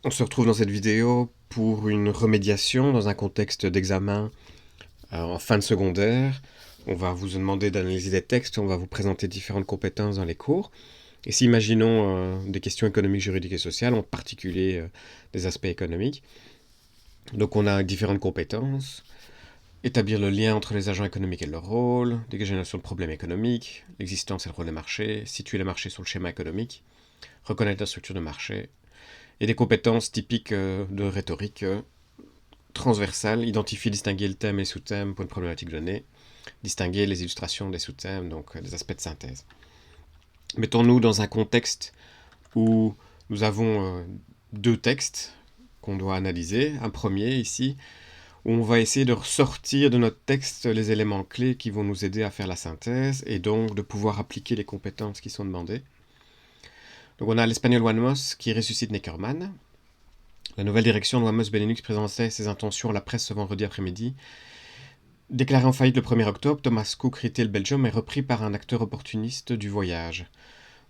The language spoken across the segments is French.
On se retrouve dans cette vidéo pour une remédiation dans un contexte d'examen en fin de secondaire. On va vous demander d'analyser des textes, on va vous présenter différentes compétences dans les cours. Et si imaginons des questions économiques, juridiques et sociales, en particulier des aspects économiques. Donc on a différentes compétences. Établir le lien entre les agents économiques et leur rôle, dégager une notion de problème économique, l'existence et le rôle des marchés, situer les marchés sur le schéma économique, reconnaître la structure de marché, et des compétences typiques de rhétorique transversale, identifier, distinguer le thème et les sous-thèmes pour une problématique donnée, distinguer les illustrations des sous-thèmes, donc des aspects de synthèse. Mettons-nous dans un contexte où nous avons deux textes qu'on doit analyser. Un premier ici, où on va essayer de ressortir de notre texte les éléments clés qui vont nous aider à faire la synthèse et donc de pouvoir appliquer les compétences qui sont demandées. Donc on a l'espagnol Wanmos qui ressuscite Neckermann. La nouvelle direction de Wamos Benelux présentait ses intentions à la presse ce vendredi après-midi. Déclaré en faillite le 1er octobre, Thomas Cook Retail Belgium est repris par un acteur opportuniste du voyage.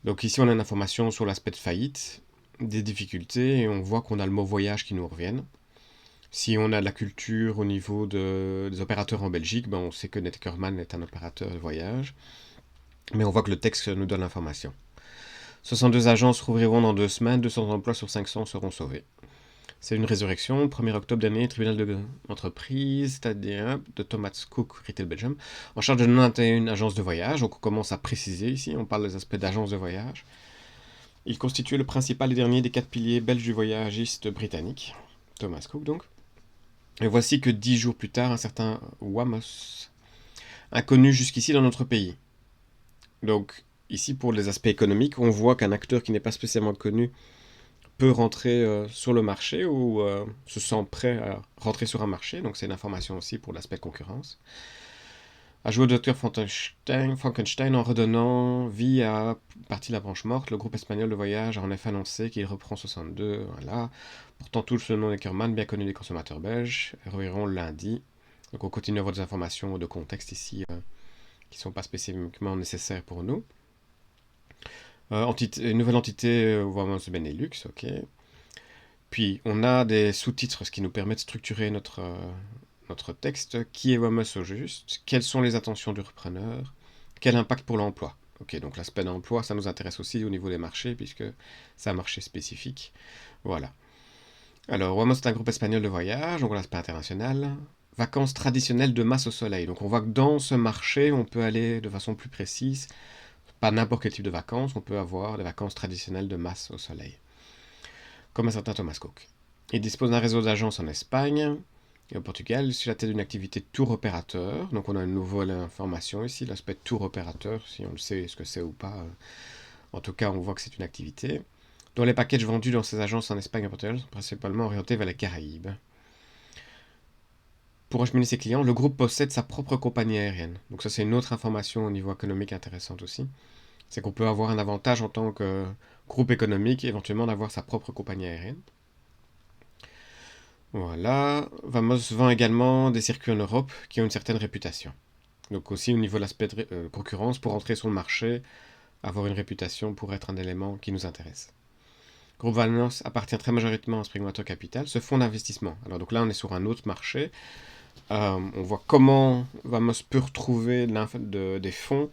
Donc ici on a une information sur l'aspect de faillite, des difficultés, et on voit qu'on a le mot voyage qui nous revient. Si on a de la culture au niveau des opérateurs en Belgique, ben on sait que Netckerman est un opérateur de voyage. Mais on voit que le texte nous donne l'information. 62 agences rouvriront dans 2 semaines, 200 emplois sur 500 seront sauvés. C'est une résurrection. Le 1er octobre dernier, tribunal d'entreprise, stade de Thomas Cook, Retail Belgium, en charge de 91 agences de voyage. Donc on commence à préciser ici, on parle des aspects d'agences de voyage. Il constituait le principal et dernier des 4 piliers belges du voyagiste britannique, Thomas Cook donc. Et voici que 10 jours plus tard, un certain Wamos, inconnu jusqu'ici dans notre pays. Donc ici, pour les aspects économiques, on voit qu'un acteur qui n'est pas spécialement connu peut rentrer sur le marché ou se sent prêt à rentrer sur un marché. Donc c'est une information aussi pour l'aspect concurrence. A joué au docteur Frankenstein en redonnant vie à partie de la branche morte. Le groupe espagnol de voyage a en effet annoncé qu'il reprend 62. Voilà. Pourtant, tous le nom d'Eckermann, bien connu des consommateurs belges, reverront lundi. Donc on continue à avoir des informations de contexte ici qui ne sont pas spécifiquement nécessaires pour nous. Une nouvelle entité, vraiment Benelux, ok. Puis, on a des sous-titres, ce qui nous permet de structurer notre texte. Qui est Wamos au juste? Quelles sont les intentions du repreneur? Quel impact pour l'emploi? Ok, donc l'aspect d'emploi, ça nous intéresse aussi au niveau des marchés, puisque c'est un marché spécifique. Voilà. Alors, Wamos est un groupe espagnol de voyage, donc l'aspect international. Vacances traditionnelles de masse au soleil. Donc on voit que dans ce marché, on peut aller de façon plus précise. Pas n'importe quel type de vacances, on peut avoir des vacances traditionnelles de masse au soleil comme un certain Thomas Cook. Il dispose d'un réseau d'agences en Espagne et au Portugal. Il suit la tête d'une activité tour opérateur. Donc on a une nouvelle information ici, l'aspect tour opérateur, si on le sait ce que c'est ou pas. En tout cas, on voit que c'est une activité. Dont les packages vendus dans ces agences en Espagne et au Portugal sont principalement orientés vers les Caraïbes. Pour acheminer ses clients, le groupe possède sa propre compagnie aérienne. Donc ça, c'est une autre information au niveau économique intéressante aussi. C'est qu'on peut avoir un avantage en tant que groupe économique, éventuellement d'avoir sa propre compagnie aérienne. Voilà. Vamos vend également des circuits en Europe qui ont une certaine réputation. Donc aussi au niveau de l'aspect de concurrence, pour entrer sur le marché, avoir une réputation pour être un élément qui nous intéresse. Groupe Vamos appartient très majoritairement à Springwater Capital, ce fonds d'investissement. Alors donc là, on est sur un autre marché. On voit comment Vamos peut retrouver des fonds.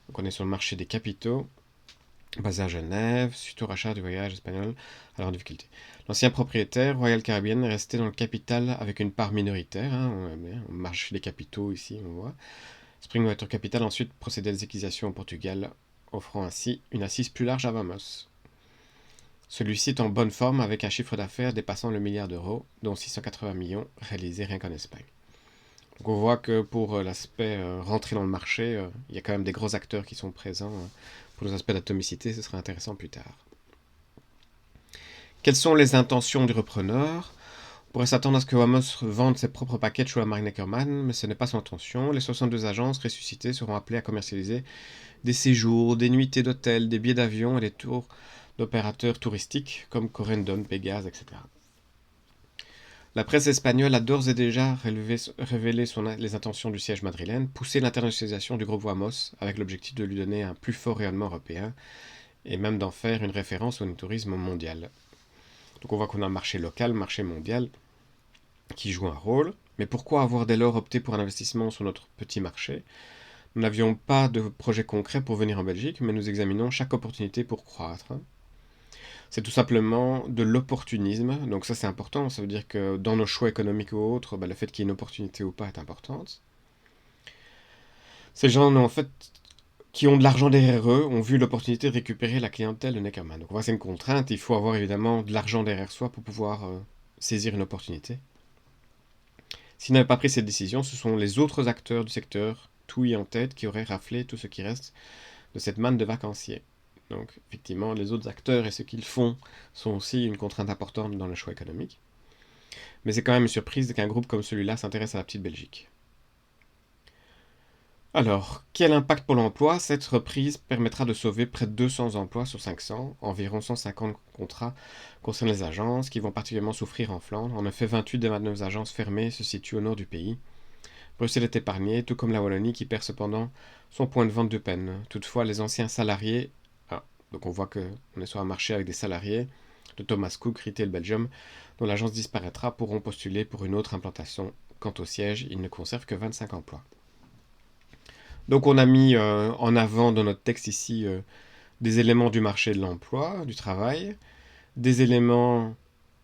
Donc on est sur le marché des capitaux, basé à Genève, suite au rachat du voyage espagnol, alors en difficulté. L'ancien propriétaire, Royal Caribbean, est resté dans le capital avec une part minoritaire. On marche des capitaux ici, on voit. Springwater Capital ensuite procédé à des acquisitions au Portugal, offrant ainsi une assise plus large à Vamos. Celui-ci est en bonne forme avec un chiffre d'affaires dépassant le milliard d'euros, dont 680 millions réalisés rien qu'en Espagne. Donc on voit que pour l'aspect rentrer dans le marché, il y a quand même des gros acteurs qui sont présents. Pour les aspects d'atomicité, ce sera intéressant plus tard. Quelles sont les intentions du repreneur? On pourrait s'attendre à ce que Wamos vende ses propres packages sous la marque Neckermann, mais ce n'est pas son intention. Les 62 agences ressuscitées seront appelées à commercialiser des séjours, des nuitées d'hôtel, des billets d'avion et des tours d'opérateurs touristiques comme Corendon, Pégase, etc. La presse espagnole a d'ores et déjà révélé les intentions du siège madrilène, pousser l'internationalisation du groupe Wamos avec l'objectif de lui donner un plus fort rayonnement européen et même d'en faire une référence au tourisme mondial. Donc on voit qu'on a un marché local, marché mondial, qui joue un rôle. Mais pourquoi avoir dès lors opté pour un investissement sur notre petit marché? Nous n'avions pas de projet concret pour venir en Belgique, mais nous examinons chaque opportunité pour croître. C'est tout simplement de l'opportunisme, donc ça c'est important, ça veut dire que dans nos choix économiques ou autres, le fait qu'il y ait une opportunité ou pas est importante. Ces gens en fait qui ont de l'argent derrière eux ont vu l'opportunité de récupérer la clientèle de Neckermann. Donc on voit c'est une contrainte, il faut avoir évidemment de l'argent derrière soi pour pouvoir saisir une opportunité. S'ils n'avaient pas pris cette décision, ce sont les autres acteurs du secteur, tout en tête, qui auraient raflé tout ce qui reste de cette manne de vacanciers. Donc effectivement, les autres acteurs et ce qu'ils font sont aussi une contrainte importante dans le choix économique. Mais c'est quand même une surprise qu'un groupe comme celui-là s'intéresse à la petite Belgique. Alors, quel impact pour l'emploi? Cette reprise permettra de sauver près de 200 emplois sur 500, environ 150 contrats concernent les agences, qui vont particulièrement souffrir en Flandre. En effet, 28 des 29 agences fermées se situent au nord du pays. Bruxelles est épargnée, tout comme la Wallonie qui perd cependant son point de vente de peine. Toutefois, les anciens salariés, donc on voit qu'on est sur un marché avec des salariés de Thomas Cook, Retail Belgium, dont l'agence disparaîtra, pourront postuler pour une autre implantation. Quant au siège, il ne conserve que 25 emplois. Donc on a mis en avant dans notre texte ici des éléments du marché de l'emploi, du travail, des éléments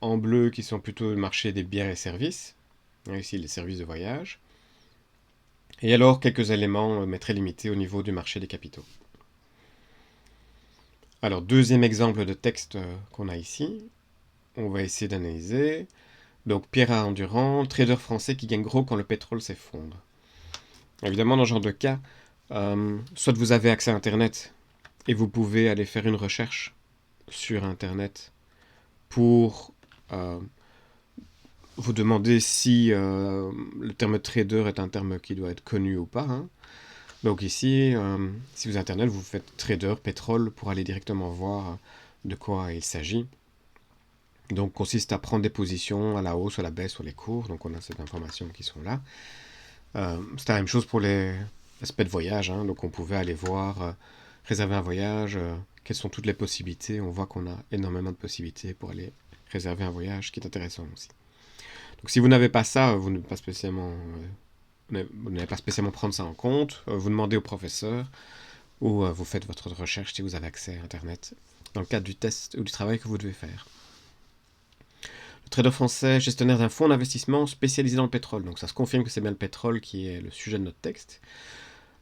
en bleu qui sont plutôt le marché des biens et services, ici les services de voyage, et alors quelques éléments mais très limités au niveau du marché des capitaux. Alors deuxième exemple de texte qu'on a ici, on va essayer d'analyser. Donc Pierre Endurant, trader français qui gagne gros quand le pétrole s'effondre. Évidemment dans ce genre de cas, soit vous avez accès à Internet et vous pouvez aller faire une recherche sur Internet pour vous demander si le terme trader est un terme qui doit être connu ou pas. Donc ici, si vous avez Internet, vous faites trader, pétrole, pour aller directement voir de quoi il s'agit. Donc consiste à prendre des positions à la hausse, à la baisse sur les cours. Donc on a ces informations qui sont là. C'est la même chose pour les aspects de voyage. Donc on pouvait aller voir, réserver un voyage, quelles sont toutes les possibilités. On voit qu'on a énormément de possibilités pour aller réserver un voyage, qui est intéressant aussi. Donc si vous n'avez pas ça, vous n'avez pas spécialement prendre ça en compte. Vous demandez au professeur ou vous faites votre recherche si vous avez accès à Internet dans le cadre du test ou du travail que vous devez faire. Le trader français, gestionnaire d'un fonds d'investissement spécialisé dans le pétrole, donc ça se confirme que c'est bien le pétrole qui est le sujet de notre texte,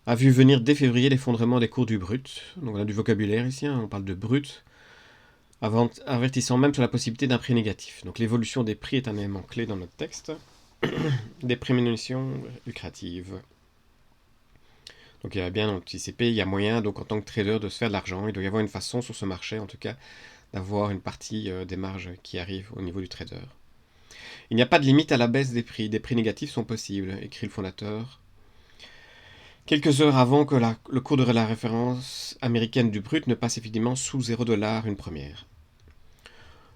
a vu venir dès février l'effondrement des cours du brut. Donc on a du vocabulaire ici, on parle de brut, avertissant même sur la possibilité d'un prix négatif. Donc l'évolution des prix est un élément clé dans notre texte. Des prémonitions lucratives. Donc il y a bien anticipé, il y a moyen donc en tant que trader de se faire de l'argent. Il doit y avoir une façon sur ce marché en tout cas d'avoir une partie des marges qui arrivent au niveau du trader. Il n'y a pas de limite à la baisse des prix négatifs sont possibles, écrit le fondateur. Quelques heures avant que le cours de la référence américaine du brut ne passe effectivement sous 0$ une première.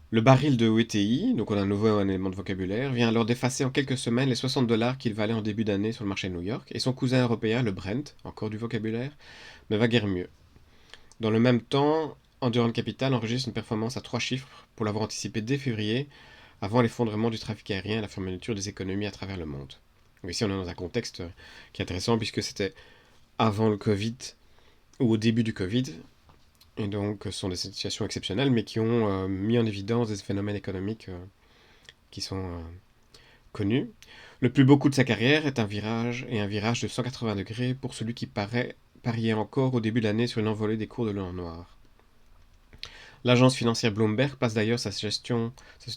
Le baril de WTI, donc on a un nouveau élément de vocabulaire, vient alors d'effacer en quelques semaines les 60$ qu'il valait en début d'année sur le marché de New York, et son cousin européen, le Brent, encore du vocabulaire, ne va guère mieux. Dans le même temps, Endurant Capital enregistre une performance à 3 chiffres pour l'avoir anticipé dès février, avant l'effondrement du trafic aérien et la fermeture des économies à travers le monde. Donc ici on est dans un contexte qui est intéressant puisque c'était avant le Covid, ou au début du Covid, et donc ce sont des situations exceptionnelles, mais qui ont mis en évidence des phénomènes économiques qui sont connus. Le plus beau coup de sa carrière est un virage de 180 degrés pour celui qui pariait encore au début de l'année sur une envolée des cours de l'or noir. L'agence financière Bloomberg place d'ailleurs sa société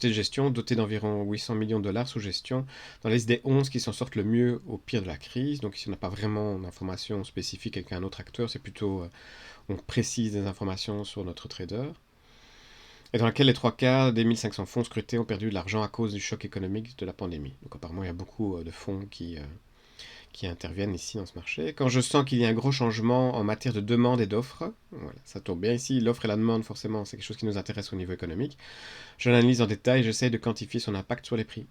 de gestion, dotée d'environ 800 millions de dollars sous gestion, dans la liste des 11 qui s'en sortent le mieux au pire de la crise. Donc ici on n'a pas vraiment d'informations spécifiques avec un autre acteur, c'est plutôt on précise des informations sur notre trader, et dans laquelle les 3/4 des 1500 fonds scrutés ont perdu de l'argent à cause du choc économique de la pandémie. Donc apparemment il y a beaucoup de fonds qui interviennent ici dans ce marché. Quand je sens qu'il y a un gros changement en matière de demande et d'offre, voilà, ça tombe bien ici, l'offre et la demande forcément c'est quelque chose qui nous intéresse au niveau économique, je l'analyse en détail et j'essaye de quantifier son impact sur les prix.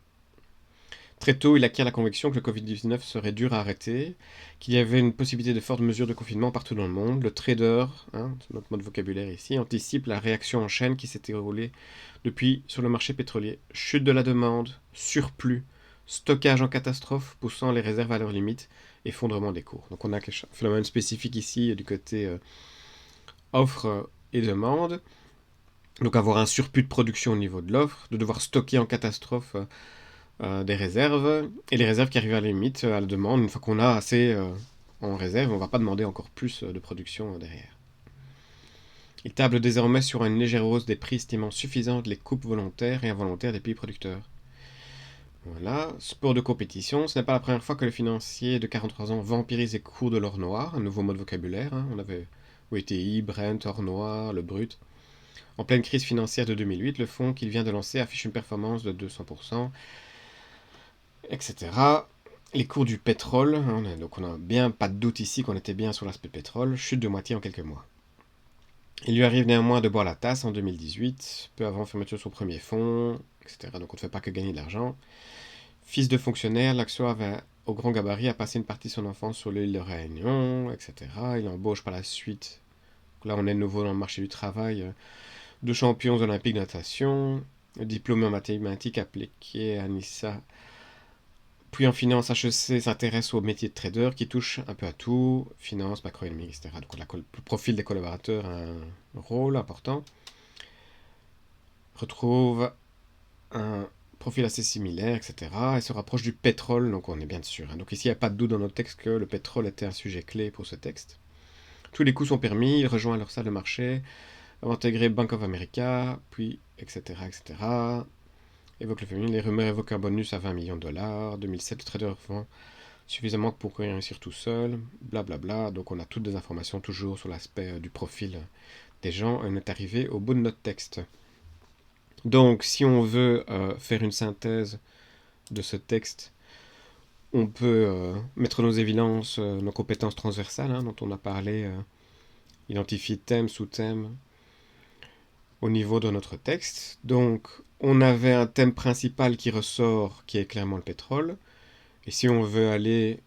Très tôt, il acquiert la conviction que le Covid-19 serait dur à arrêter, qu'il y avait une possibilité de fortes mesures de confinement partout dans le monde. Le trader, c'est notre mot de vocabulaire ici, anticipe la réaction en chaîne qui s'est déroulée depuis sur le marché pétrolier. Chute de la demande, surplus, stockage en catastrophe, poussant les réserves à leur limite, effondrement des cours. Donc on a un phénomène spécifique ici du côté offre et demande. Donc avoir un surplus de production au niveau de l'offre, de devoir stocker en catastrophe des réserves, et les réserves qui arrivent à la limite, à la demande, une fois qu'on a assez en réserve, on ne va pas demander encore plus de production derrière. Il table désormais sur une légère hausse des prix estimant suffisantes les coupes volontaires et involontaires des pays producteurs. Voilà, sport de compétition, ce n'est pas la première fois que le financier de 43 ans vampirise les cours de l'or noir, un nouveau mot de vocabulaire, on avait WTI, Brent, or noir, le brut. En pleine crise financière de 2008, le fonds qu'il vient de lancer affiche une performance de 200%, etc. Les cours du pétrole, donc on a bien pas de doute ici qu'on était bien sur l'aspect pétrole, chute de moitié en quelques mois. Il lui arrive néanmoins de boire la tasse en 2018, peu avant fermeture de son premier fonds, etc. Donc on ne fait pas que gagner de l'argent. Fils de fonctionnaire, l'Axo avait au grand gabarit a passé une partie de son enfance sur l'île de Réunion, etc. Il embauche par la suite, là on est de nouveau dans le marché du travail, deux champions olympiques de natation, diplômé en mathématiques appliquées à Nissa. Puis en finance, HEC s'intéresse au métier de trader qui touche un peu à tout, finance, macroéconomie, etc. Donc le profil des collaborateurs a un rôle important. Retrouve un profil assez similaire, etc. Et se rapproche du pétrole, donc on est bien sûr. Donc ici, il n'y a pas de doute dans notre texte que le pétrole était un sujet clé pour ce texte. Tous les coups sont permis, il rejoint leur salle de marché, a intégré Bank of America, puis etc. etc. Évoque le féminin, les rumeurs évoquent un bonus à 20 millions de dollars. 2007, le trader vend suffisamment pour réussir tout seul, blablabla. Donc on a toutes des informations toujours sur l'aspect du profil des gens et on est arrivé au bout de notre texte. Donc si on veut faire une synthèse de ce texte, on peut mettre nos évidences, nos compétences transversales dont on a parlé, identifier thème, sous-thème au niveau de notre texte. Donc on avait un thème principal qui ressort, qui est clairement le pétrole. Et si on veut aller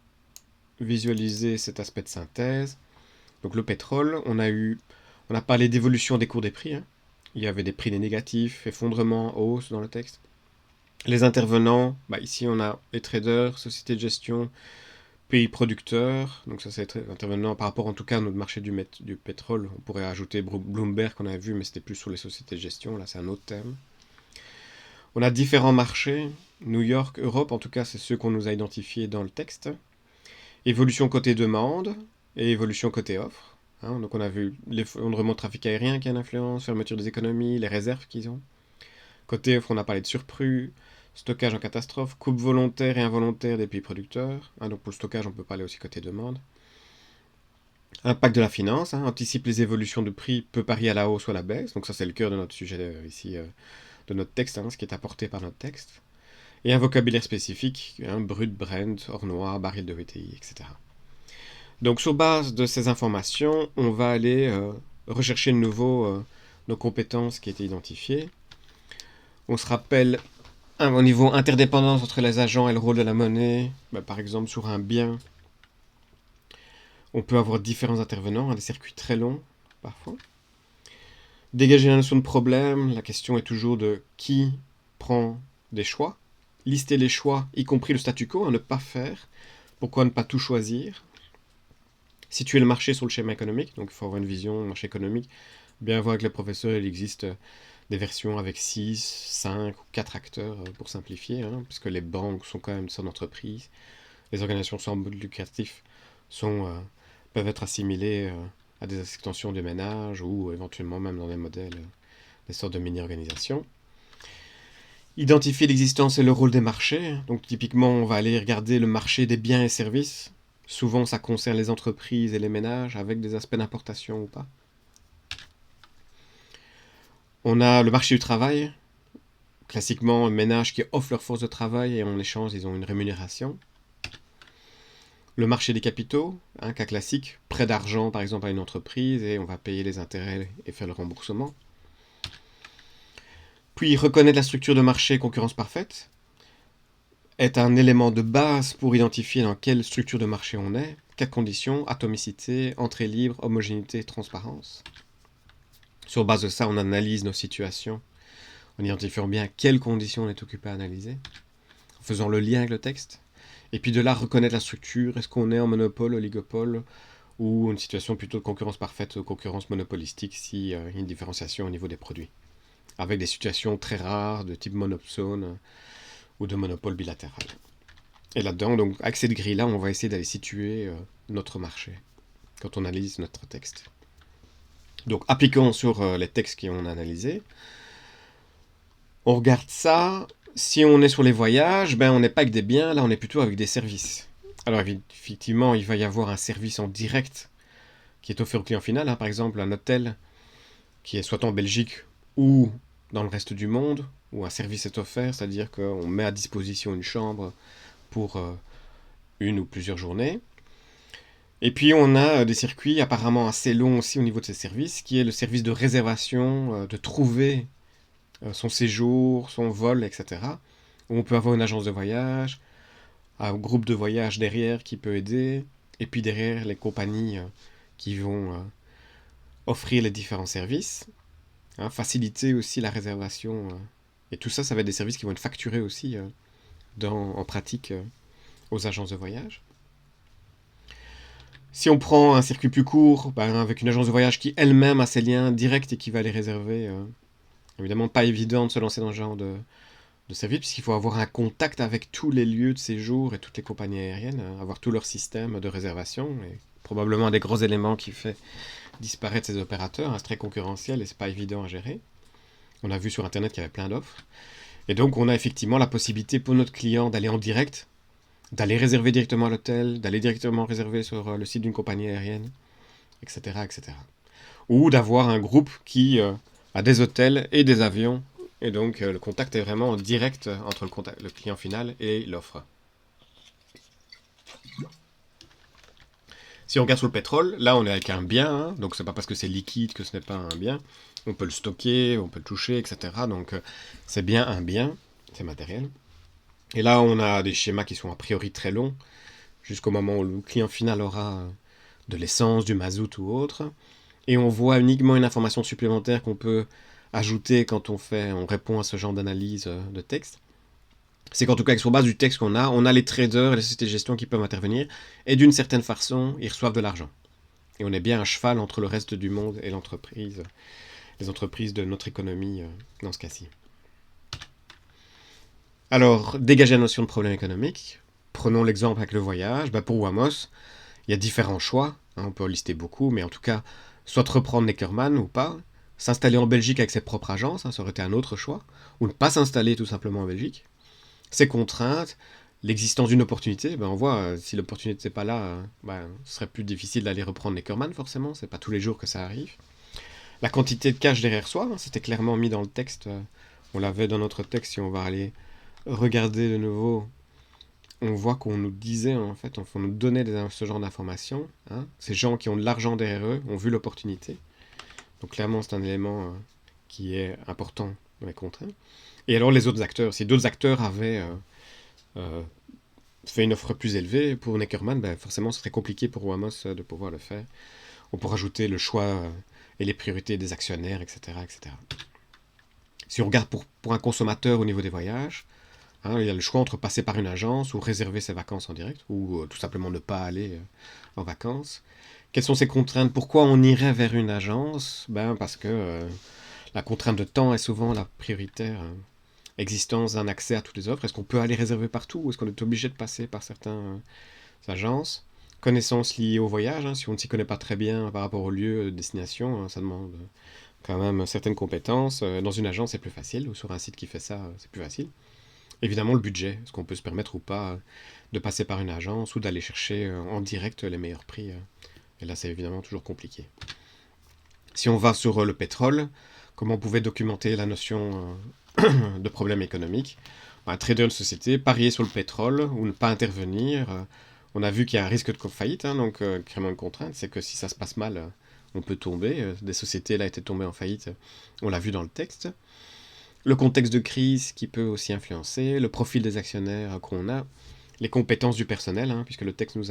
visualiser cet aspect de synthèse, donc le pétrole, on a parlé d'évolution des cours des prix. Il y avait des prix négatifs, effondrement, hausse dans le texte. Les intervenants, ici on a les traders, sociétés de gestion, pays producteurs. Donc ça c'est intervenant par rapport en tout cas à notre marché du pétrole. On pourrait ajouter Bloomberg qu'on a vu, mais c'était plus sur les sociétés de gestion. Là c'est un autre thème. On a différents marchés, New York, Europe, en tout cas c'est ceux qu'on nous a identifiés dans le texte. Évolution côté demande et évolution côté offre. Donc on a vu l'effondrement de trafic aérien qui a une influence, fermeture des économies, les réserves qu'ils ont. Côté offre, on a parlé de surplus, stockage en catastrophe, coupe volontaire et involontaire des pays producteurs. Donc pour le stockage, on peut parler aussi côté demande. Impact de la finance, anticipe les évolutions de prix, peut parier à la hausse ou à la baisse. Donc ça c'est le cœur de notre sujet ici, de notre texte, ce qui est apporté par notre texte. Et un vocabulaire spécifique, brut, Brent, or noir, baril de WTI, etc. Donc sur base de ces informations, on va aller rechercher de nouveau nos compétences qui étaient identifiées. On se rappelle au niveau interdépendance entre les agents et le rôle de la monnaie. Par exemple, sur un bien, on peut avoir différents intervenants, des circuits très longs parfois. Dégager la notion de problème, la question est toujours de qui prend des choix. Lister les choix, y compris le statu quo, à ne pas faire. Pourquoi ne pas tout choisir? Situer le marché sur le schéma économique, donc il faut avoir une vision du marché économique. Bien voir avec le professeur, il existe des versions avec 6, 5 ou 4 acteurs pour simplifier, puisque les banques sont quand même une sorte d'entreprise. Les organisations sans but lucratif peuvent être assimilées à des extensions de ménages ou éventuellement même dans des modèles, des sortes de mini-organisations. Identifier l'existence et le rôle des marchés. Donc typiquement, on va aller regarder le marché des biens et services. Souvent, ça concerne les entreprises et les ménages, avec des aspects d'importation ou pas. On a le marché du travail. Classiquement, un ménage qui offre leur force de travail et en échange, ils ont une rémunération. Le marché des capitaux, cas classique, prêt d'argent par exemple à une entreprise et on va payer les intérêts et faire le remboursement. Puis reconnaître la structure de marché concurrence parfaite. est un élément de base pour identifier dans quelle structure de marché on est, quelles conditions, atomicité, entrée libre, homogénéité, transparence. Sur base de ça, on analyse nos situations, en identifiant bien quelles conditions on est occupé à analyser, en faisant le lien avec le texte, et puis de là, reconnaître la structure, est-ce qu'on est en monopole, oligopole, ou une situation plutôt de concurrence parfaite, concurrence monopolistique, s'il y a une différenciation au niveau des produits, avec des situations très rares de type monopsone ou de monopole bilatéral. Et là-dedans, donc, avec cette grille-là, on va essayer d'aller situer notre marché quand on analyse notre texte. Donc, appliquons sur les textes qu'on a analysés. On regarde ça. Si on est sur les voyages, ben on n'est pas avec des biens, là on est plutôt avec des services. Alors effectivement, il va y avoir un service en direct qui est offert au client final, hein, par exemple un hôtel qui est soit en Belgique ou dans le reste du monde, où un service est offert, c'est-à-dire qu'on met à disposition une chambre pour une ou plusieurs journées. Et puis on a des circuits apparemment assez longs aussi au niveau de ces services, qui est le service de réservation, de trouver son séjour, son vol, etc. Où on peut avoir une agence de voyage, un groupe de voyage derrière qui peut aider, et puis derrière les compagnies qui vont offrir les différents services, hein, faciliter aussi la réservation. Et tout ça, ça va être des services qui vont être facturés aussi en pratique aux agences de voyage. Si on prend un circuit plus court, ben, avec une agence de voyage qui elle-même a ses liens directs et qui va les réserver, évidemment pas évident de se lancer dans ce genre de service, puisqu'il faut avoir un contact avec tous les lieux de séjour et toutes les compagnies aériennes, avoir tout leur système de réservation, et probablement un des gros éléments qui fait disparaître ces opérateurs, hein, c'est très concurrentiel et c'est pas évident à gérer. On a vu sur internet qu'il y avait plein d'offres. Et donc on a effectivement la possibilité pour notre client d'aller en direct, d'aller réserver directement à l'hôtel, d'aller directement réserver sur le site d'une compagnie aérienne, etc. etc. Ou d'avoir un groupe qui a des hôtels et des avions. Et donc, le contact est vraiment direct entre le client final et l'offre. Si on regarde sur le pétrole, là, on est avec un bien. Hein, donc, c'est pas parce que c'est liquide que ce n'est pas un bien. On peut le stocker, on peut le toucher, etc. Donc, c'est bien un bien, c'est matériel. Et là, on a des schémas qui sont a priori très longs, jusqu'au moment où le client final aura de l'essence, du mazout ou autre. Et on voit uniquement une information supplémentaire qu'on peut ajouter quand on répond à ce genre d'analyse de texte. C'est qu'en tout cas, sur base du texte qu'on a, on a les traders et les sociétés de gestion qui peuvent intervenir, et d'une certaine façon, ils reçoivent de l'argent. Et on est bien à cheval entre le reste du monde et l'entreprise, les entreprises de notre économie dans ce cas-ci. Alors, dégager la notion de problème économique. Prenons l'exemple avec le voyage. Pour Wamos, il y a différents choix. Hein, on peut en lister beaucoup, mais en tout cas, soit reprendre Neckermann ou pas, s'installer en Belgique avec ses propres agences, hein, ça aurait été un autre choix, ou ne pas s'installer tout simplement en Belgique. Ces contraintes, l'existence d'une opportunité, on voit, si l'opportunité n'est pas là, ce serait plus difficile d'aller reprendre Neckermann forcément, c'est pas tous les jours que ça arrive. La quantité de cash derrière soi, hein, c'était clairement mis dans le texte, on l'avait dans notre texte, si on va aller regarder de nouveau, on voit qu'on nous disait, en fait, on nous donnait ce genre d'informations. Hein. Ces gens qui ont de l'argent derrière eux ont vu l'opportunité. Donc clairement, c'est un élément qui est important dans les contraintes. Et alors les autres acteurs, si d'autres acteurs avaient fait une offre plus élevée pour Neckermann, forcément, ce serait compliqué pour Wamos de pouvoir le faire. On pourrait ajouter le choix et les priorités des actionnaires, etc. etc. Si on regarde pour un consommateur au niveau des voyages, hein, il y a le choix entre passer par une agence ou réserver ses vacances en direct, ou tout simplement ne pas aller en vacances. Quelles sont ces contraintes? Pourquoi on irait vers une agence? Parce que la contrainte de temps est souvent la prioritaire. Existence d'un accès à toutes les offres. Est-ce qu'on peut aller réserver partout ou est-ce qu'on est obligé de passer par certaines agences? Connaissances liées au voyage. Hein, si on ne s'y connaît pas très bien par rapport au lieu de destination, hein, ça demande quand même certaines compétences. Dans une agence, c'est plus facile, ou sur un site qui fait ça, c'est plus facile. Évidemment, le budget. Est-ce qu'on peut se permettre ou pas de passer par une agence ou d'aller chercher en direct les meilleurs prix? Et là, c'est évidemment toujours compliqué. Si on va sur le pétrole, comment on pouvait documenter la notion de problème économique? Un trader de société, parier sur le pétrole ou ne pas intervenir. On a vu qu'il y a un risque de faillite, hein, donc clairement une contrainte, c'est que si ça se passe mal, on peut tomber. Des sociétés là étaient tombées en faillite, on l'a vu dans le texte. le contexte de crise qui peut aussi influencer, le profil des actionnaires qu'on a, les compétences du personnel, puisque le texte nous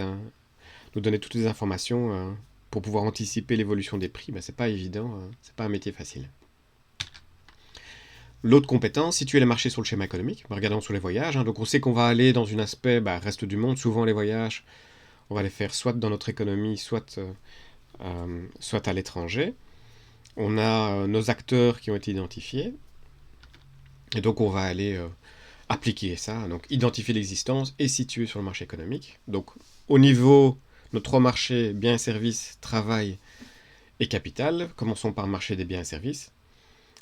donnait toutes les informations pour pouvoir anticiper l'évolution des prix. C'est pas évident, c'est pas un métier facile. L'autre compétence, situer les marchés sur le schéma économique. Regardons sur les voyages. Donc on sait qu'on va aller dans un aspect reste du monde. Souvent les voyages, on va les faire soit dans notre économie, soit à l'étranger. On a nos acteurs qui ont été identifiés. Et donc on va aller appliquer ça. Donc identifier l'existence et situer sur le marché économique. Donc au niveau nos 3 marchés, biens et services, travail et capital. Commençons par le marché des biens et services.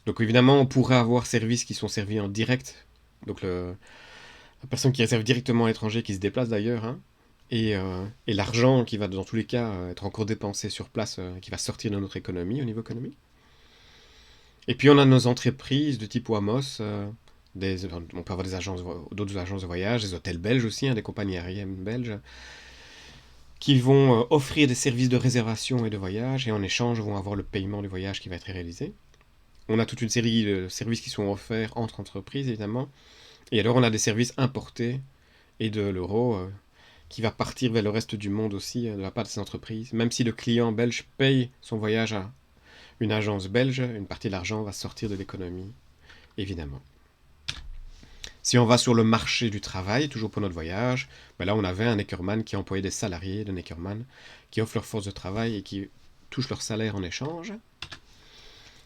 Donc évidemment, on pourrait avoir services qui sont servis en direct. Donc la personne qui réserve directement à l'étranger, qui se déplace d'ailleurs, et l'argent qui va dans tous les cas être encore dépensé sur place, qui va sortir de notre économie au niveau économique. Et puis on a nos entreprises de type Wamos, on peut avoir d'autres agences de voyage, des hôtels belges aussi, des compagnies aériennes belges, qui vont offrir des services de réservation et de voyage, et en échange vont avoir le paiement du voyage qui va être réalisé. On a toute une série de services qui sont offerts entre entreprises, évidemment. Et alors, on a des services importés et de l'euro qui va partir vers le reste du monde aussi de la part de ces entreprises. Même si le client belge paye son voyage à une agence belge, une partie de l'argent va sortir de l'économie, évidemment. Si on va sur le marché du travail, toujours pour notre voyage, là, on avait un Neckermann qui employait des salariés de Neckermann, qui offrent leur force de travail et qui touchent leur salaire en échange.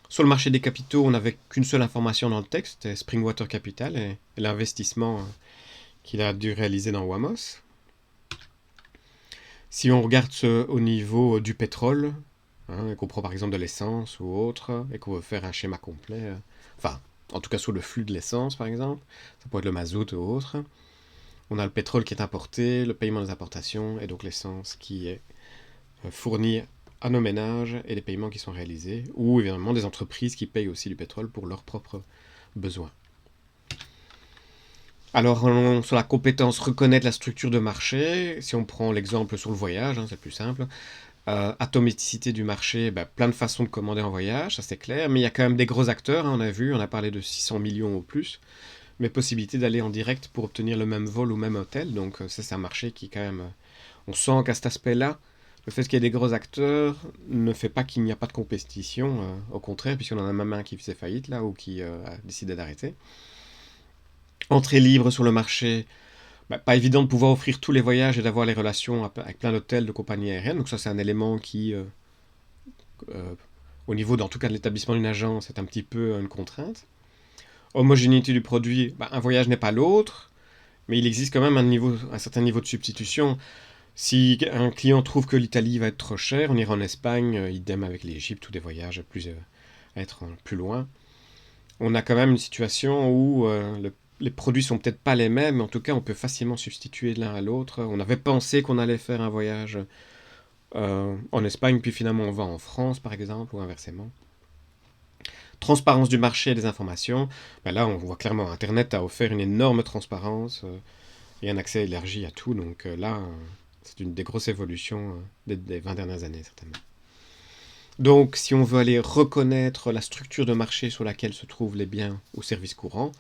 Sur le marché des capitaux, on n'avait qu'une seule information dans le texte, c'était Springwater Capital et l'investissement qu'il a dû réaliser dans Wamos. Si on regarde au niveau du pétrole, et qu'on prend par exemple de l'essence ou autre, et qu'on veut faire un schéma complet, en tout cas sur le flux de l'essence par exemple, ça peut être le mazout ou autre, on a le pétrole qui est importé, le paiement des importations, et donc l'essence qui est fournie à nos ménages et les paiements qui sont réalisés, ou évidemment des entreprises qui payent aussi du pétrole pour leurs propres besoins. Alors, sur la compétence reconnaître la structure de marché, si on prend l'exemple sur le voyage, c'est le plus simple, atomisticité du marché, plein de façons de commander en voyage, ça c'est clair, mais il y a quand même des gros acteurs, on a vu, on a parlé de 600 millions ou plus, mais possibilité d'aller en direct pour obtenir le même vol ou même hôtel, donc ça c'est un marché qui quand même, on sent qu'à cet aspect-là, le fait qu'il y ait des gros acteurs ne fait pas qu'il n'y a pas de compétition, au contraire, puisqu'on en a même un qui faisait faillite là, ou qui a décidé d'arrêter. Entrée libre sur le marché, pas évident de pouvoir offrir tous les voyages et d'avoir les relations avec plein d'hôtels, de compagnies aériennes, donc ça c'est un élément qui, au niveau en tout cas de l'établissement d'une agence, est un petit peu une contrainte. Homogénéité du produit, un voyage n'est pas l'autre, mais il existe quand même un certain niveau de substitution. Si un client trouve que l'Italie va être trop cher, on ira en Espagne, idem avec l'Égypte ou des voyages à être plus loin. On a quand même une situation où les produits sont peut-être pas les mêmes, mais en tout cas on peut facilement substituer l'un à l'autre. On avait pensé qu'on allait faire un voyage en Espagne, puis finalement on va en France par exemple, ou inversement. Transparence du marché et des informations. Là on voit clairement Internet a offert une énorme transparence et un accès élargi à tout, donc là c'est une des grosses évolutions des 20 dernières années, certainement. Donc, si on veut aller reconnaître la structure de marché sur laquelle se trouvent les biens ou services courants,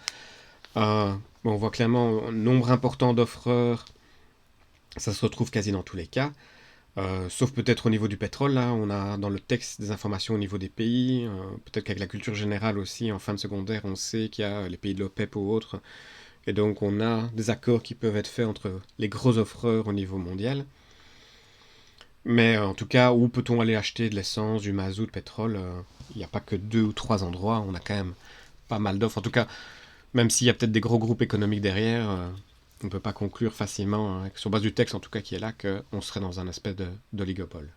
on voit clairement un nombre important d'offreurs, ça se retrouve quasi dans tous les cas, sauf peut-être au niveau du pétrole, là, on a dans le texte des informations au niveau des pays, peut-être qu'avec la culture générale aussi, en fin de secondaire, on sait qu'il y a les pays de l'OPEP ou autres, et donc on a des accords qui peuvent être faits entre les gros offreurs au niveau mondial. Mais en tout cas, où peut-on aller acheter de l'essence, du mazout, du pétrole Il n'y a pas que 2 ou 3 endroits, on a quand même pas mal d'offres. En tout cas, même s'il y a peut-être des gros groupes économiques derrière, on ne peut pas conclure facilement, sur base du texte en tout cas qui est là, qu'on serait dans un aspect d'oligopole.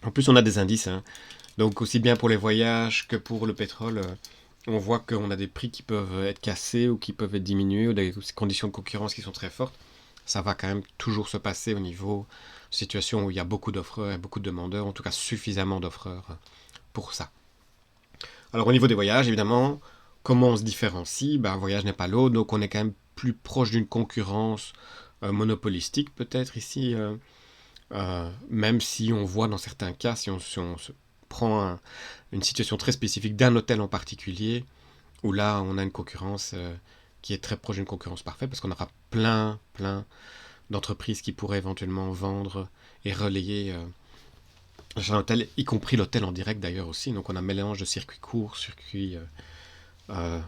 En plus, on a des indices, donc aussi bien pour les voyages que pour le pétrole, on voit qu'on a des prix qui peuvent être cassés ou qui peuvent être diminués, ou des conditions de concurrence qui sont très fortes. Ça va quand même toujours se passer au niveau de situation où il y a beaucoup d'offreurs et beaucoup de demandeurs, en tout cas suffisamment d'offreurs pour ça. Alors au niveau des voyages, évidemment, comment on se différencie Un voyage n'est pas l'autre, donc on est quand même plus proche d'une concurrence monopolistique peut-être ici, même si on voit dans certains cas, si on se prend une situation très spécifique d'un hôtel en particulier, où là, on a une concurrence qui est très proche d'une concurrence parfaite, parce qu'on aura plein d'entreprises qui pourraient éventuellement vendre et relayer un hôtel, y compris l'hôtel en direct d'ailleurs aussi. Donc on a un mélange de circuits courts, circuits euh,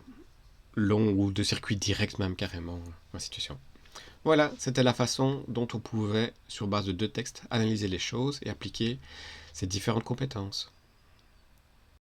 longs ou de circuits directs même carrément, la situation. Voilà, c'était la façon dont on pouvait, sur base de 2 textes, analyser les choses et appliquer ces différentes compétences.